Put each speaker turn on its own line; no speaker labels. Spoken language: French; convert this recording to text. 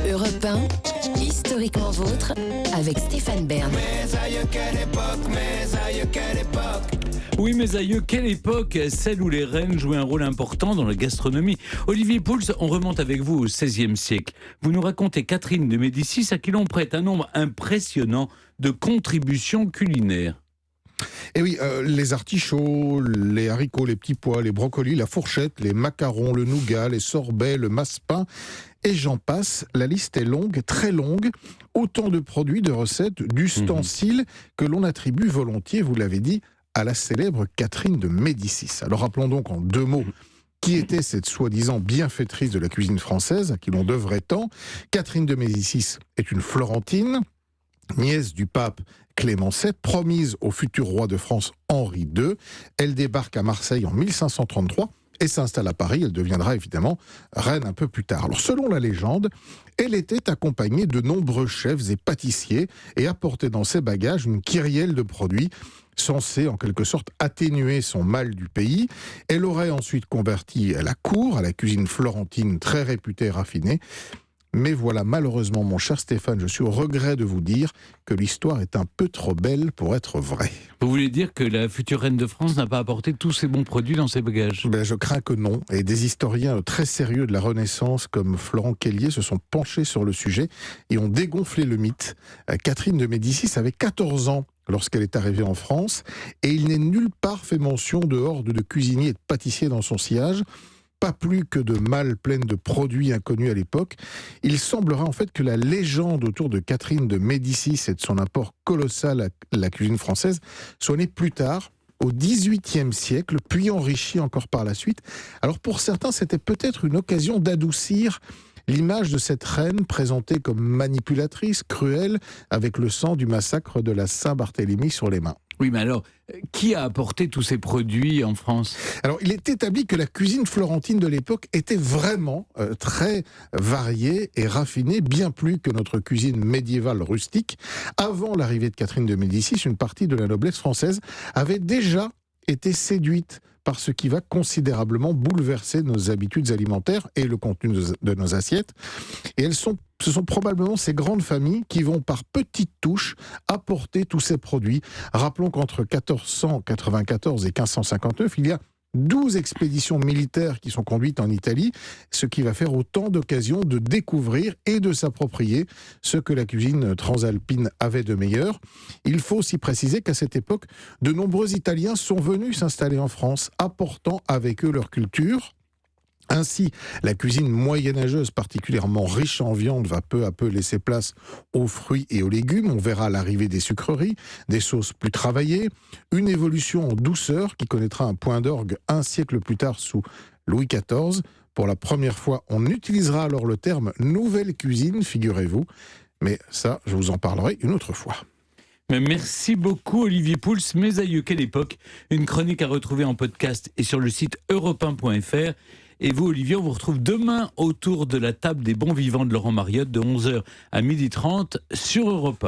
Europe 1, historiquement vôtre, avec Stéphane Bern.
Mes aïeux, quelle époque, mes aïeux, quelle époque.
Oui, mes aïeux, quelle époque, celle où les reines jouaient un rôle important dans la gastronomie. Olivier Pouls, on remonte avec vous au XVIe siècle. Vous nous racontez Catherine de Médicis, à qui l'on prête un nombre impressionnant de contributions culinaires.
Et oui, les artichauts, les haricots, les petits pois, les brocolis, la fourchette, les macarons, le nougat, les sorbets, le massepain, et j'en passe. La liste est longue, très longue. Autant de produits, de recettes, d'ustensiles que l'on attribue volontiers, vous l'avez dit, à la célèbre Catherine de Médicis. Alors rappelons donc en deux mots qui était cette soi-disant bienfaitrice de la cuisine française, à qui l'on devrait tant. Catherine de Médicis est une Florentine, nièce du pape Clément VII, promise au futur roi de France Henri II. Elle débarque à Marseille en 1533 et s'installe à Paris. Elle deviendra évidemment reine un peu plus tard. Alors selon la légende, elle était accompagnée de nombreux chefs et pâtissiers et apportait dans ses bagages une kyrielle de produits censés en quelque sorte atténuer son mal du pays. Elle aurait ensuite converti la cour à la cuisine florentine très réputée et raffinée. Mais voilà, malheureusement, mon cher Stéphane, je suis au regret de vous dire que l'histoire est un peu trop belle pour être vraie.
Vous voulez dire que la future reine de France n'a pas apporté tous ces bons produits dans ses bagages?
Je crains que non. Et des historiens très sérieux de la Renaissance, comme Florent Kellier, se sont penchés sur le sujet et ont dégonflé le mythe. Catherine de Médicis avait 14 ans lorsqu'elle est arrivée en France, et il n'est nulle part fait mention de hordes de cuisiniers et de pâtissiers dans son sillage. Pas plus que de malles pleines de produits inconnus à l'époque. Il semblerait en fait que la légende autour de Catherine de Médicis et de son apport colossal à la cuisine française soit née plus tard, au XVIIIe siècle, puis enrichie encore par la suite. Alors pour certains, c'était peut-être une occasion d'adoucir l'image de cette reine présentée comme manipulatrice, cruelle, avec le sang du massacre de la Saint-Barthélemy sur les mains.
Oui, mais alors, qui a apporté tous ces produits en France?
Alors, il est établi que la cuisine florentine de l'époque était vraiment très variée et raffinée, bien plus que notre cuisine médiévale rustique. Avant l'arrivée de Catherine de Médicis, une partie de la noblesse française avait déjà été séduite par ce qui va considérablement bouleverser nos habitudes alimentaires et le contenu de nos assiettes. Et ce sont probablement ces grandes familles qui vont par petites touches apporter tous ces produits. Rappelons qu'entre 1494 et 1559, il y a 12 expéditions militaires qui sont conduites en Italie, ce qui va faire autant d'occasions de découvrir et de s'approprier ce que la cuisine transalpine avait de meilleur. Il faut aussi préciser qu'à cette époque, de nombreux Italiens sont venus s'installer en France, apportant avec eux leur culture. Ainsi, la cuisine moyenâgeuse, particulièrement riche en viande, va peu à peu laisser place aux fruits et aux légumes. On verra l'arrivée des sucreries, des sauces plus travaillées, une évolution en douceur qui connaîtra un point d'orgue un siècle plus tard sous Louis XIV. Pour la première fois, on utilisera alors le terme « nouvelle cuisine », figurez-vous. Mais ça, je vous en parlerai une autre fois.
Mais merci beaucoup Olivier Pouls. Mes aïeux, quelle époque. Une chronique à retrouver en podcast et sur le site europe1.fr. Et vous, Olivier, on vous retrouve demain autour de la table des bons vivants de Laurent Mariotte de 11h à 12h30 sur Europe 1.